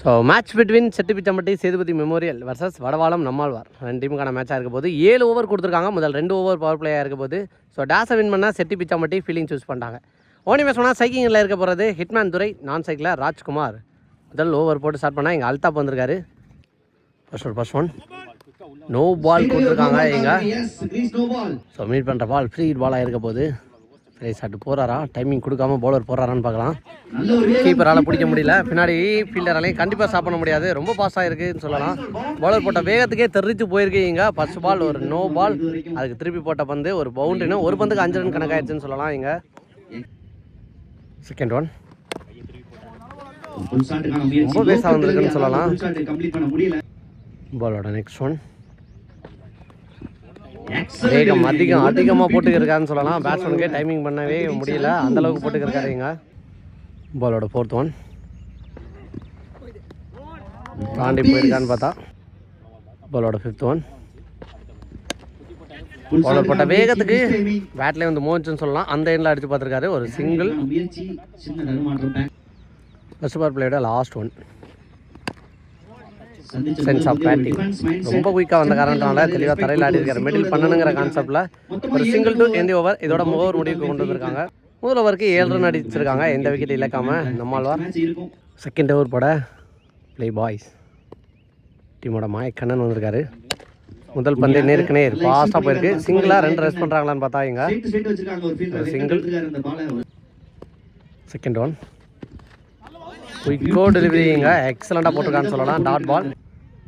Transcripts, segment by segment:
So match between Chettipichampatti Sethupathi memorial versus Vadavalam Nammalvar 2 டீமுக்கான மேட்சாக இருக்க போது 7 ஓவர் கொடுத்துருக்காங்க. முதல் 2 ஓவர் பவர் பிளேயாக இருக்க போது. ஸோ டேஸை வின் பண்ணால் செட்டிப்பிச்சம்பட்டி ஃபீலிங் சூஸ் பண்ணிட்டாங்க. ஓனி மேட்ச் பண்ணால் சைக்கிங்கில் இருக்க போகிறது ஹிட்மேன் துரை, நான் சைக்கிளில் ராஜ்குமார். முதல் ஓவர் போட்டு ஸ்டார்ட் பண்ணால் இங்கே அல்தாப் வந்திருக்காரு. ஃபர்ஸ்ட் ஒன் நோ பால் கொடுத்துருக்காங்க இங்கே. ஸோ மீட் பண்ணுற பால் ஃப்ரீ பாலாக இருக்க போது. ஃப்ரீ ஷாட் போகிறாரா, டைமிங் கொடுக்காம பவுலர் போகிறாரான்னு பார்க்கலாம். கீப்பரால் பிடிக்க முடியல, பின்னாடி ஃபீல்டராலையும் கண்டிப்பாக ஸ்டாப் பண்ண முடியாது. ரொம்ப பாஸாக இருக்குதுன்னு சொல்லலாம். பவுலர் போட்ட வேகத்துக்கே தெரிவித்து போயிருக்கு இங்கே. ஃபர்ஸ்ட் பால் ஒரு நோ பால், அதுக்கு திருப்பி போட்ட பந்து ஒரு பவுண்டரின்னு ஒரு பந்துக்கு 5 ரன் கணக்காயிடுச்சுன்னு சொல்லலாம் இங்கே. செகண்ட் ஒன் ரொம்ப பேஸாக வந்திருக்குன்னு சொல்லலாம். பாலோட நெக்ஸ்ட் ஒன் வேகம் அதிகமாக போட்டுக்கிருக்காருன்னு சொல்லலாம். பேட்ஸ்மேனுக்கே டைமிங் பண்ணவே முடியல, அந்தளவுக்கு போட்டுக்கிருக்காரு இங்கே. பாலோட ஃபோர்த் ஒன் தாண்டி போயிருக்கான்னு பார்த்தா பாலோட ஃபிஃப்த் ஒன். பாலர் போட்ட வேகத்துக்கு பேட்லேயே வந்து மோச்சுன்னு சொல்லலாம். அந்த எண்ணில் அடித்து பார்த்துருக்காரு. ஒரு சிங்கிள். ஃபர்ஸ்ட் பால் பிளேயோட last one. Sense of batting ரொம்ப குயிக்காக வந்த காரணத்தினால தெளிவாக தரையில் ஆடி இருக்காரு. மிடில் பண்ணணுங்கிற கான்செப்டில் ஒரு சிங்கிள் டு எந்த ஓவர் இதோட ஓவர் முடிவுக்கு கொண்டு வந்திருக்காங்க. முதல் ஓவருக்கு 7 ரன் அடிச்சிருக்காங்க, எந்த விக்கெட் இழக்காமல் நம்மாழ்வார். செகண்ட் ஓவர் போட பிளே பாய்ஸ் டீமோட மாயக்கண்ணன் வந்திருக்காரு. முதல் பந்து நேருக்கு நேர் ஃபாஸ்ட்டாக போயிருக்கு. சிங்கிளாக 2 ரெஸ்ட் பண்ணுறாங்களான்னு பார்த்தா இங்கே சிங்கிள். செகண்ட் ஒன் குயிக்கோ டெலிவரிங்க எக்ஸலண்டாக போட்டிருக்கான்னு சொல்லலாம். Dot ball.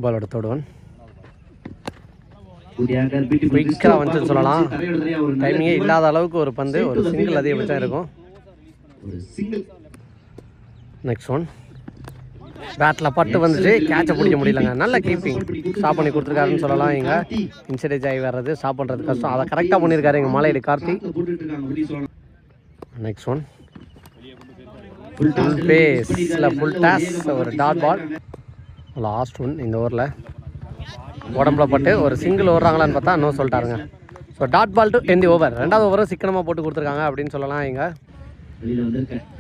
பாலோட தேர்ட் ஒன் குயிக்காக வந்துன்னு சொல்லலாம். டைமிங்கே இல்லாத அளவுக்கு ஒரு பந்து, ஒரு சிங்கிள் அதிகபட்சம் இருக்கும். நெக்ஸ்ட் ஒன் பேட்டில் பட்டு வந்துட்டு கேட்சை பிடிக்க முடியலங்க. நல்ல கீப்பிங் ஸ்டாப் பண்ணி கொடுத்துருக்காருன்னு சொல்லலாம் இங்கே. இன்சைடேஜ் ஆகி வர்றது ஸ்டாப் பண்ணுறது கஷ்டம், அதை கரெக்டாக பண்ணியிருக்காரு இங்கே மலையடி கார்த்தி. நெக்ஸ்ட் ஒன் ஃபுல் பேஸில் ஃபுல் டாஸ் ஒரு டாட் பால். லாஸ்ட் ஒன் இந்த ஓவரில் உடம்புல பட்டு ஒரு சிங்கிள் ஓடுறாங்களான்னு பார்த்தா இன்னும் சொல்லிட்டாருங்க. ஸோ டாட் பால் டு எந்த ஓவர். 2வது ஓவரும் சிக்கனமாக போட்டு கொடுத்துருக்காங்க அப்படின்னு சொல்லலாம் இங்கே.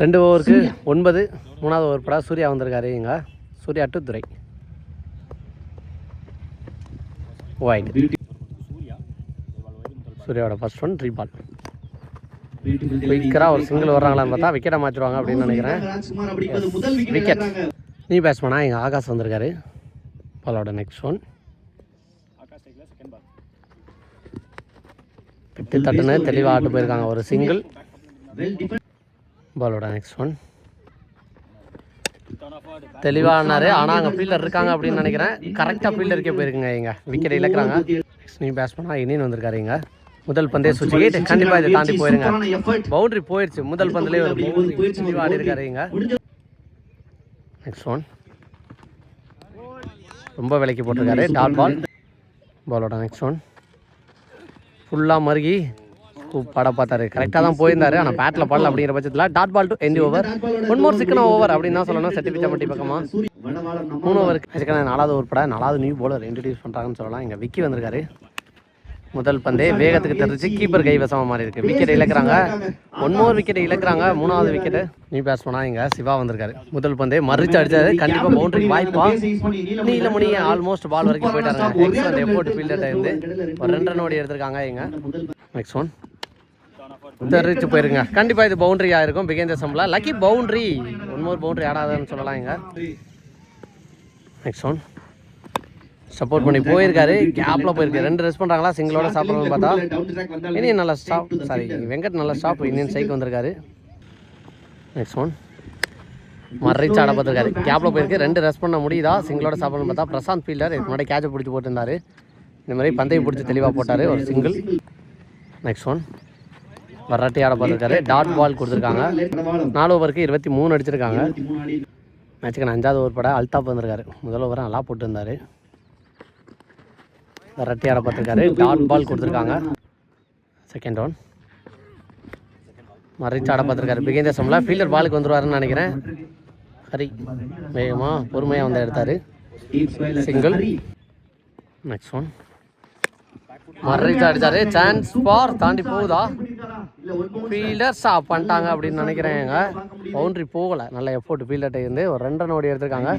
2 ஓவருக்கு 9. 3வது ஓவர் பட சூர்யா வந்திருக்காரு இங்கே. சூர்யா டு துரை. வைட். சூர்யாவோட ஃபர்ஸ்ட் ஒன் 3 பால். குயிக்கராக ஒரு சிங்கிள் வர்றாங்களான்னு பார்த்தா விக்கெட்டை மாற்றிடுவாங்க அப்படின்னு நினைக்கிறேன். விக்கெட். நீ பேட்ஸ்மேனா இங்கே ஆகாஷ் வந்திருக்காரு. பாலோட நெக்ஸ்ட் ஒன் பிட்டு தட்டுன்னு தெளிவாக ஆட்டு போயிருக்காங்க, ஒரு சிங்கிள். பாலோட நெக்ஸ்ட் ஒன் தெளிவானாரு, ஆனால் அங்கே ஃபீல்டர் இருக்காங்க அப்படின்னு நினைக்கிறேன். கரெக்டாக ஃபீல்டருக்கே போயிருக்குங்க இங்கே. விக்கெட் இழக்கிறாங்க. நீ பேட்ஸ்மேனா இனின்னு வந்திருக்காரு இங்கே. முதல் பந்தே சுவிட்ச் கண்டிப்பாக இதை தாண்டி போயிருங்க. பவுண்டரி போயிடுச்சு முதல் பந்திலே, ஒரு பவுண்டரி ஆடி இருக்காரு இங்க. நெக்ஸ்ட் ஒன் ரொம்ப விலைக்கு போட்டிருக்காரு. Dot ball. பாலோட நெக்ஸ்ட் ஒன் ஃபுல்லாக மருகி பட பார்த்தாரு. கரெக்டாக தான் போயிருந்தாரு, ஆனால் பேட்டில் பாடல அப்படிங்கிற பட்சத்தில் டாட் பால் டு எந்த ஓவர். 1 மோர் சிக்கன ஓவர் அப்படின்னு தான் சொல்லணும். செட்டிப்பிச்சம்பட்டி பக்கமாக 3 ஓவருக்கு சிக்கன 4வது ஓவர் பட 4வது நியூ பவுலர் இன்ட்ரடியூஸ் பண்ணுறாங்கன்னு சொல்லலாம். இங்கே விக்கி வந்திருக்காரு. முதல் பந்தே வேகத்துக்கு தெரிஞ்சு கீப்பர் கைவசமாக மாறி இருக்கு. விக்கெட் இழக்கிறாங்க. 1 மோர் விக்கெட் இழக்கிறாங்க. 3வது விக்கெட்டு நீ பேட்ஸ்மேனா இங்கே சிவா வந்திருக்காரு. முதல் பந்தே மறிச்சு அடிச்சாரு. கண்டிப்பாக பவுண்டரி வாய்ப்பா நீலமணி ஆல்மோஸ்ட் பால் வரைக்கும் போயிட்டாருங்க. எக்ஸலண்ட் எஃபோர்ட் ஃபீல்டர்ட்ட இருந்து ஒரு 2 ரன் ஓடி எடுத்திருக்காங்க இங்கே. நெக்ஸ்ட் ஒன் தெரிச்சு போயிருங்க. கண்டிப்பாக இது பவுண்டரியாக இருக்கும். பிகேந்தர் சம்பளம் லக்கி பவுண்டரி. 1 மோர் பவுண்டரி ஆடாதுன்னு சொல்லலாம் இங்கே. நெக்ஸ்ட் ஒன் சப்போர்ட் பண்ணி போயிருக்காரு. கேப்பில் போயிருக்கு. 2 ரெஸ்ட் பண்ணுறாங்களா சிங்கிளோட சாப்பிட்றதுன்னு பார்த்தா இனியும் நல்லா ஸ்டாப். சாரி வெங்கட் நல்லா ஸ்டாப். இந்தியன் சைக்கு வந்திருக்காரு. நெக்ஸ்ட் ஒன் மறைச்சு ஆட பார்த்துருக்காரு. கேப்பில் போயிருக்கு. 2 ரெஸ்ட் பண்ண முடியுதா சிங்கிளோட சாப்பிட்றதுன்னு பார்த்தா பிரசாந்த் ஃபீல்டர் இதுக்கு முன்னாடி கேட்சை பிடிச்சி போட்டிருந்தாரு. இந்த மாதிரி பந்தயம் பிடிச்சி தெளிவாக போட்டார், ஒரு சிங்கிள். நெக்ஸ்ட் ஒன் வராட்டி ஆட பார்த்துருக்காரு. டாட் பால் கொடுத்துருக்காங்க. 4 ஓவருக்கு 23 அடிச்சிருக்காங்க. மேட்சுக்கு 5வது ஓவர் பட அல்தாப் வந்திருக்காரு. முதல் ஓவர் நல்லா போட்டுருந்தார். ரட்டி ஆட பார்த்துருக்காரு. டாட் பால் கொடுத்துருக்காங்க. செகண்ட் ஒன் மறைச்சு ஆட பார்த்துருக்காரு. பிகேந்தர் சம்பளம் ஃபீல்டர் பாலுக்கு வந்துடுவாருன்னு நினைக்கிறேன். ஹரி வேகமாக பொறுமையாக வந்து எடுத்தார், சிங்கிள். நெக்ஸ்ட் ஒன் மறைச்சு அடிச்சாரு. சான்ஸ் ஃபார் தாண்டி போகுதா? ஃபீல்டர் ஸ்டாப் பண்ணிட்டாங்க அப்படின்னு நினைக்கிறேங்க. பவுண்டரி போகலை. நல்ல எஃபோர்ட் ஃபீல்டர்கிட்ட இருந்து ஒரு 2 ரன் ஓடி எடுத்திருக்காங்க.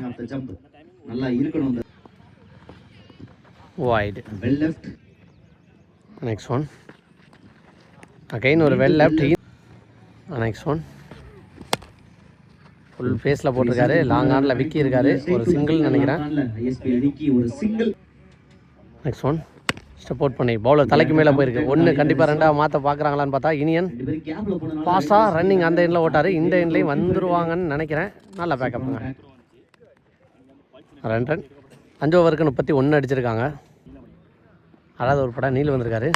வைடு. நெக்ஸ்ட் ஒன் அகைன் ஒரு well left. Next one full ஃபேஸில் போட்டிருக்காரு. லாங் ஆனில் விக்கி இருக்காரு. ஒரு சிங்கிள் நினைக்கிறேன். நெக்ஸ்ட் ஒன் ஸ்டெப் அவுட் பண்ணி பவுலர் தலைக்கு மேலே போயிருக்கு. ஒன்று கண்டிப்பாக 2ஆவது மாற்ற பார்க்குறாங்களான்னு பார்த்தா இனியன் ஃபாஸ்ட்டாக ரன்னிங் அந்த எண்ணில் ஓட்டார். இந்த எண்ட்லேயும் வந்துருவாங்கன்னு நினைக்கிறேன். நல்ல பேக்கப்புங்க. 2 ரன். 5 ஓவருக்கு 31 அடிச்சிருக்காங்க. அதாவது ஒரு படம் நீல் வந்திருக்காரு.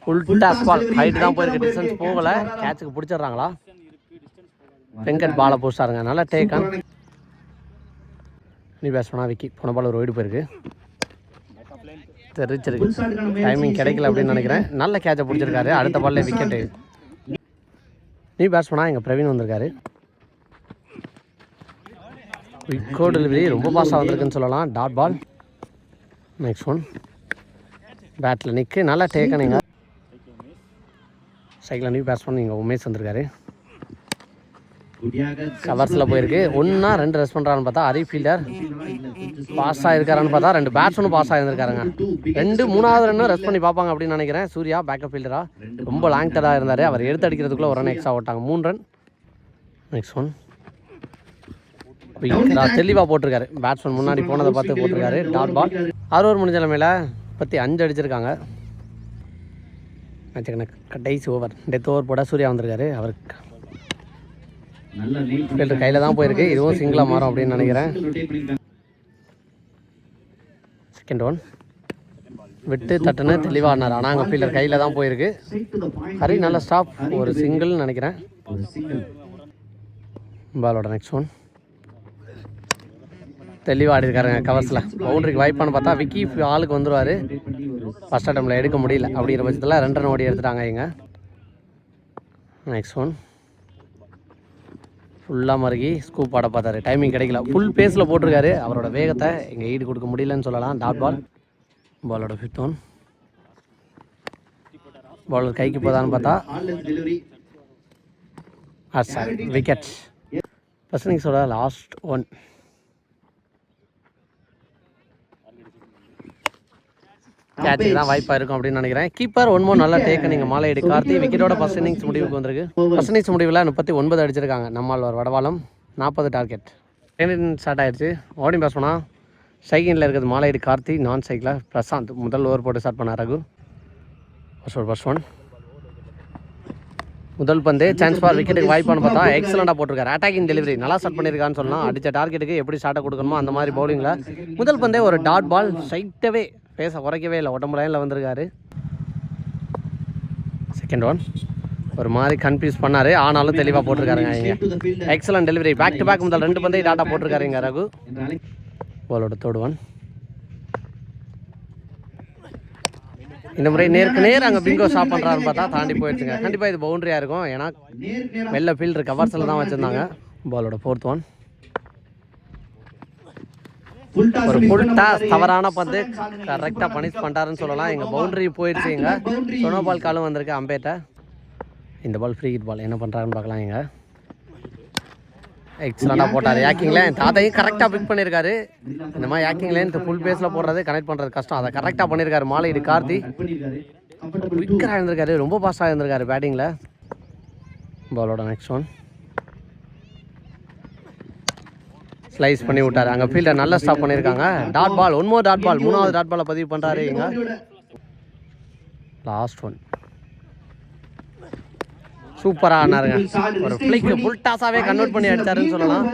ஃபுல் டாஸ் பால் ஹைட்டு தான் போயிருக்கு. டிஸ்டன்ஸ் போகலை. கேட்சுக்கு பிடிச்சிடுறாங்களா? வெங்கட் பாலை போஸ்டாருங்க. நல்லா டேக்கான். நீ பேச விக்கி போன பால் ஒரு ஒய்டு போயிருக்கு. தெரிச்சிருக்கு. டைமிங் கிடைக்கல அப்படின்னு நினைக்கிறேன். நல்ல கேட்சை பிடிச்சிருக்காரு. அடுத்த பால்ல விக்கெட்டு. நீ பேட்ஸ்மேனா எங்கள் பிரவீன் வந்திருக்காரு. விக்கோ டெலிவரி ரொம்ப பாஸாக வந்திருக்குன்னு சொல்லலாம். Dot ball. நெக்ஸ்ட் ஒன் பேட்டில் நிற்கு. நல்லா டேக்கனிங்க. சைக்கிள் நியூ பேட்ஸ்மேன் நீங்கள் உமேஷ் வந்திருக்காரு. கவர்ஸில் போயிருக்கு. 1 2 ரெஸ்ட் பண்ணுறான்னு பார்த்தா ஹரி ஃபீல்டர் பாஸ் ஆகிருக்காரான்னு பார்த்தா 2 பேட்ஸ்மேனும் பாஸ் ஆகிருந்திருக்காருங்க. 2 3வது ரன்னும் ரெஸ்ட் பண்ணி பார்ப்பாங்க அப்படின்னு நினைக்கிறேன். சூர்யா பேக்கப் ஃபீல்டராக ரொம்ப லாங் டராக இருந்தார். அவர் எடுத்து அடிக்கிறதுக்குள்ளே 1 ரன் எக்ஸ்ட்ரா ஓட்டாங்க. 3 ரன். நெக்ஸ்ட் ஒன் தெளிவாக போட்டிருக்காரு. பேட்ஸ்மேன் முன்னாடி போனதை பார்த்து போட்டிருக்காரு. டாட் பால். 6 ஓவர் முடிஞ்ச நிலைமையில் 5 அடிச்சிருக்காங்க. கடைசி ஓவர் டெத் ஓவர் போட சூர்யா வந்திருக்காரு. அவருக்கு ஃபீல்டர் கையில் தான் போயிருக்கு. இதுவும் சிங்கிளாக மாறும் அப்படின்னு நினைக்கிறேன். செகண்ட் ஒன் விட்டு தட்டுன்னு தெளிவாக ஆனார். ஆனால் அங்கே ஃபீல்டர் கையில் தான் போயிருக்கு. ஹரி நல்ல ஸ்டாப். ஒரு சிங்கிள்னு நினைக்கிறேன். பாலோட நெக்ஸ்ட் ஒன் தெளிவாக ஆடி இருக்காருங்க. கவர்ஸில் பவுண்டரிக்கு வாய்ப்பான்னு பார்த்தா விக்கி ஆளுக்கு வந்துடுவார். ஃபஸ்ட் அட்டம்ப்டில் எடுக்க முடியல. அப்படிங்கிற பட்சத்தில் 2 ரன் ஓடி எடுத்துட்டாங்க இங்கே. நெக்ஸ்ட் ஒன் ஃபுல்லாக மறுகி ஸ்கூப் ஆட பார்த்தாரு. டைமிங் கிடைக்கல. ஃபுல் பேஸில் போட்டிருக்காரு. அவரோட வேகத்தை இங்கே ஈடு கொடுக்க முடியலன்னு சொல்லலாம். Dot ball. பாலோட 5th ஒன் பாலர் கைக்கு போதான்னு பார்த்தா சார் விக்கெட். ஃபர்ஸ்ட் இன்னிங்ஸோட லாஸ்ட் ஒன். கேட்சுக்கு தான் வாய்ப்பாக இருக்கும் அப்படின்னு நினைக்கிறேன். கீப்பர் 1 மோர் நல்லா டேக்கு. நீங்கள் மாலையடி கார்த்தி விக்கெட்டோட ஃபர்ஸ்ட் இன்னிங்ஸ் முடிவுக்கு வந்திருக்கு. ஃபர்ஸ்ட் இன்னிங்ஸ் முடிவில் 39 அடிச்சிருக்காங்க. நம்மால் வடவாளம் 40 டார்கெட். ஸ்டார்ட் ஆயிடுச்சு. ஓடிங் பேஸ் பண்ணால் சைக்கிளில் இருக்கிறது மாலையடி கார்த்தி. நான் சைக்கிளில் பிரசாந்த் முதல் ஓவர் போட்டு ஸ்டார்ட் பண்ணார். ரகு ஃபர்ஸ்ட் ஒன் முதல் பந்து சான்ஸ் ஃபார் விக்கெட்டுக்கு வாய்ப்பான்னு பார்த்தா எக்ஸலண்டாக போட்டிருக்காரு. அட்டாக்கிங் டெலிவரி நல்லா ஸ்டார்ட் பண்ணியிருக்கான்னு சொல்லலாம். அடித்த டார்கெட்டுக்கு எப்படி ஸ்டார்ட்டை கொடுக்கணுமோ அந்த மாதிரி பவுலிங்கில் முதல் பந்தே ஒரு டாட் பால். ஸ்ட்ரைட்டாகவே பேச குறைக்கவே இல்லை. உடம்பு லைனில் வந்திருக்காரு. செகண்ட் ஒன் ஒரு மாதிரி கன்ஃபியூஸ் பண்ணார். ஆனாலும் தெளிவாக போட்டிருக்காருங்க. இங்கே excellent delivery. Back to back முதல் 2 பந்தையும் டாட்டா போட்டிருக்காரு இங்கே ரகு. பாலோட தேர்ட் ஒன் இந்த முறை நேருக்கு நேர் அங்கே பிங்கோ ஸ்டாப் பண்ணுறாருன்னு பார்த்தா தாண்டி போயிடுச்சுங்க. கண்டிப்பாக இது பவுண்டரியாக இருக்கும். ஏன்னா வெளில ஃபீல்டர் கவர்ஸில் தான் வச்சுருந்தாங்க. பாலோட 4th ஒன் ஒரு ஃபுல் டாஸ் தவறான பந்து கரெக்டாக பனிஷ் பண்ணிட்டாருன்னு சொல்லலாம். எங்கள் பவுண்டரி போயிடுச்சு. இங்கே சொன்ன பால் காலும் வந்திருக்கு அம்பேட்ட. இந்த பால் ஃப்ரீ ஹிட் பால். என்ன பண்ணுறாருன்னு பார்க்கலாம். இங்கே எக்ஸலண்டாக போட்டார். யாக்கிங்கில் என் தாத்தையும் கரெக்டாக பிக் பண்ணியிருக்காரு. இந்த மாதிரி யாக்கிங்கில் இந்த ஃபுல் பேஸில் போடுறது கனெக்ட் பண்ணுறது கஷ்டம். அதை கரெக்டாக பண்ணியிருக்காரு. மாலையீடு கார்த்தி விக்கராக இருந்திருக்காரு. ரொம்ப பாஸ்டாக இருந்திருக்காரு பேட்டிங்கில். பாலோட நெக்ஸ்ட் ஒன் ஸ்லைஸ் பண்ணி விட்டார். அங்கே ஃபீல்டர் நல்லா ஸ்டாப் பண்ணியிருக்காங்க. Dot ball. 1 more dot ball. 3வது டாட் பாலை பதிவு பண்ணுறாரு. இங்கே லாஸ்ட் ஒன் சூப்பராக ஆனாருங்க. ஒரு ஃப்ளிக் ஃபுல் டாஸாகவே கன்வெர்ட் பண்ணி அடித்தாருன்னு சொல்லலாம்.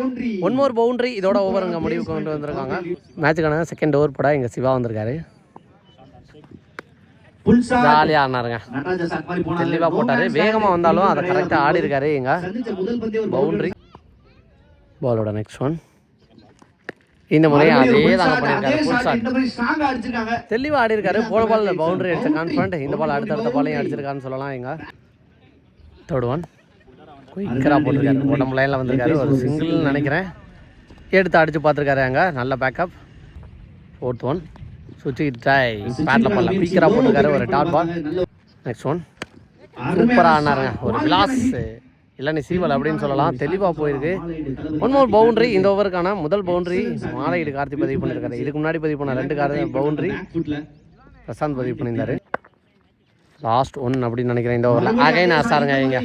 1 மோர் பவுண்டரி. இதோட ஓவர் இங்கே முடிவுக்கு கொண்டு வந்திருக்காங்க. மேட்சுக்கான செகண்ட் ஓவர் போட இங்கே சிவா வந்திருக்காரு. ஜாலியாக ஆனாருங்க. தெளிவாக போட்டார். வேகமாக வந்தாலும் அதை கரெக்டாக ஆடி இருக்காரு. இங்கே பவுண்டரி. பாலோட நெக்ஸ்ட் ஒன் இந்த முறை அதே தாங்க பண்ணியிருக்காரு. ஃபுல் ஷாட் தெளிவாக ஆடி இருக்காரு. போன பால் பவுண்டரி அடித்த கான்ஃபிடன்ட். இந்த பால் அடுத்தடுத்த பாலையும் அடிச்சிருக்காருன்னு சொல்லலாம். இங்கே தேர்ட் ஒன் குயிக்கராக போட்டிருக்காரு. உடம்பு லைனில் வந்திருக்காரு. ஒரு சிங்கிள்னு நினைக்கிறேன். எடுத்து அடித்து பார்த்துருக்காரு. அங்கே நல்ல backup. 4th one Suchi try battle பண்ணலாம் பீக்கராக போட்டிருக்காரு ஒரு டாட் பால். நெக்ஸ்ட் ஒன் சூப்பராக ஆனாருங்க ஒரு கிளாஸ் இல்லைன்னு சீவல் அப்படின்னு சொல்லலாம், தெளிவாக போயிருக்கு. ஒன் மோர் பவுண்ட்ரி இந்த ஓவருக்கான முதல் பவுண்ட்ரி மாலையீடு கார்த்தி பதிவு பண்ணியிருக்காரு. இதுக்கு முன்னாடி பதிவு பண்ண 2 பவுண்ட்ரி பிரசாந்த் பதிவு பண்ணியிருந்தாரு. லாஸ்ட் ஒன் அப்படின்னு நினைக்கிறேன் இந்த ஓவரில். அகைன் ஆசாருங்க இங்கே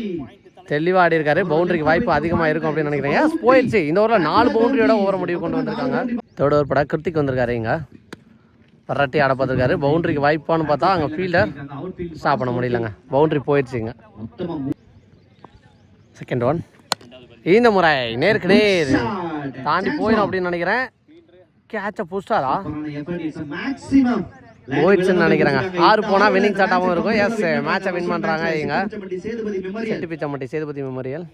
தெளிவாக ஆடி இருக்காரு. பவுண்டரிக்கு வாய்ப்பு அதிகமாக இருக்கும் அப்படின்னு நினைக்கிறேன். போயிடுச்சு இந்த ஓவரில் 4 பவுண்டரியோட ஓவர் முடிவு கொண்டு வந்திருக்காங்க. தேர்ட் ஓவர் பட கிருத்திக் வந்திருக்காரு. இங்கே பரட்டி ஆட பார்த்துருக்காரு. பவுண்டரிக்கு வாய்ப்பான்னு பார்த்தா அங்கே ஃபீல்டர் ஸ்டாப் பண்ண முடியலங்க, பவுண்டரி போயிடுச்சுங்க. செகண்ட் ஒன் இந்த முறை நேருக்கு நேர் தாண்டி போயிடும் அப்படின்னு நினைக்கிறேன். கேட்சை புஷ்டாரா போயிடுச்சுன்னு நினைக்கிறேங்க. 6 போனால் வின்னிங் ஷாட்டாகவும் இருக்கும். எஸ் மேட்சை வின் பண்ணுறாங்க இவங்க. Chettipichampatti Sethupathi memorial.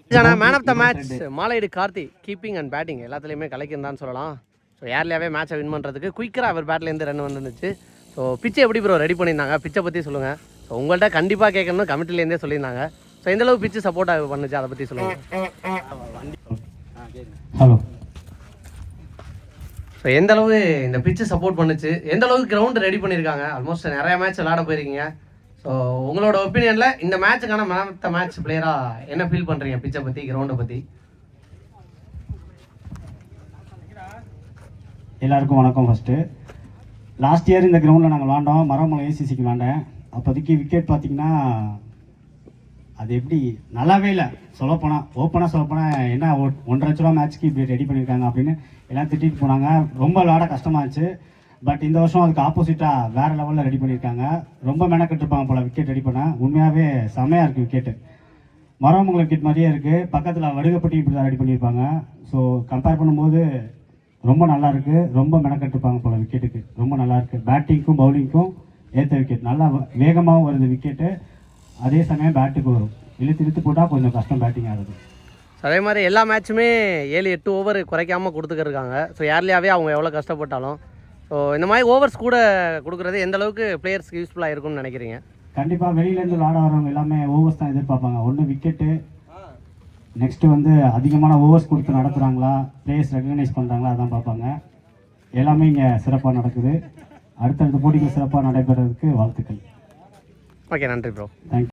Man of the match மாலையீடு கார்த்தி. கீப்பிங் அண்ட் பேட்டிங் எல்லாத்துலேயுமே கலைக்குன்னு சொல்லலாம். ஸோ ஏர்லியாகவே மேட்சை வின் பண்ணுறதுக்கு குயிக்கராக அவர் பேட்லேருந்து ரன் வந்துருந்துச்சு. ஸோ பிச்சை எப்படி ப்ரோ ரெடி பண்ணியிருந்தாங்க, பிச்சை பற்றி சொல்லுங்கள். ஸோ உங்கள்கிட்ட கண்டிப்பாக கேட்கணும், கமிட்டிலேருந்தே சொல்லியிருந்தாங்க. ஸோ எந்தளவு பிச்சு சப்போர்ட்டாக பண்ணுச்சு அதை பற்றி சொல்லுங்கள். ஹலோ. ஸோ எந்தளவு இந்த பிச்சு சப்போர்ட் பண்ணுச்சு, எந்தளவுக்கு கிரவுண்டு ரெடி பண்ணியிருக்காங்க. ஆல்மோஸ்ட் நிறைய மேட்ச் விளாட போயிருக்கீங்க. ஸோ உங்களோட ஒப்பீனியனில் இந்த மேட்சுக்கான மேன் ஆஃப் த மேட்ச் பிளேயராக என்ன ஃபீல் பண்ணுறீங்க, பிச்சை பற்றி கிரவுண்டை பற்றி? எல்லாருக்கும் வணக்கம். ஃபஸ்ட்டு லாஸ்ட் இயர் இந்த கிரவுண்டில் நாங்கள் விளாண்டோம், மரமலை ஏசிசிக்கு விளாண்டேன். அப்போதைக்கு விக்கெட் பார்த்திங்கன்னா அது எப்படி நல்லாவே இல்லை. சொல்லப்போனால் ஓப்பனாக சொல்லப்போனால் என்ன 1.5 லட்ச ரூபா மேட்ச்க்கு இப்படி ரெடி பண்ணியிருக்காங்க அப்படின்னு எல்லாம் திட்டிட்டு போனாங்க. ரொம்ப விளாட கஷ்டமாக இருந்துச்சு. பட் இந்த வருஷம் அதுக்கு ஆப்போசிட்டாக வேறு லெவலில் ரெடி பண்ணியிருக்காங்க. ரொம்ப மெனக்கெட்டுருப்பாங்க போல் விக்கெட் ரெடி பண்ண. உண்மையாகவே செமையாக இருக்குது விக்கெட்டு. மரமங்கலம் விக்கெட் மாதிரியே இருக்குது. பக்கத்தில் வடுகப்பட்டி இப்படி தான் ரெடி பண்ணியிருப்பாங்க. ஸோ கம்பேர் பண்ணும்போது ரொம்ப நல்லாயிருக்கு. ரொம்ப மெனக்கெட்டுருப்பாங்க போல் விக்கெட்டுக்கு. ரொம்ப நல்லாயிருக்கு. பேட்டிங்க்கும் பவுலிங்க்கும் ஏற்ற விக்கெட். நல்லா வேகமாகவும் வருது விக்கெட்டு. அதே சமயம் பேட்டுக்கு வரும். இழுத்து போட்டால் கொஞ்சம் கஷ்டம் பேட்டிங் ஆகுது. அதே மாதிரி எல்லா மேட்சுமே 7-8 ஓவர் குறைக்காமல் கொடுத்துக்கிருக்காங்க. ஸோ ஏர்லியாகவே அவங்க எவ்வளோ கஷ்டப்பட்டாலும் ஸோ இந்த மாதிரி ஓவர்ஸ் கூட கொடுக்குறது எந்த அளவுக்கு பிளேயர்ஸ்க்கு யூஸ்ஃபுல்லாக இருக்கும்னு நினைக்கிறீங்க? கண்டிப்பாக வெளியிலேருந்து விளாட வரவங்க எல்லாமே ஓவர்ஸ் தான் எதிர்பார்ப்பாங்க. ஒன்று விக்கெட்டு, நெக்ஸ்ட்டு வந்து அதிகமான ஓவர்ஸ் கொடுத்து நடத்துகிறாங்களா, பிளேயர்ஸ் ரெகக்னைஸ் பண்ணுறாங்களா, அதான் பார்ப்பாங்க. எல்லாமே இங்கே சிறப்பாக நடக்குது. அடுத்தடுத்த போட்டிகள் சிறப்பாக நடைபெறதுக்கு வாழ்த்துக்கள். ஓகே, நன்றி ப்ரோ. தேங்க்யூ.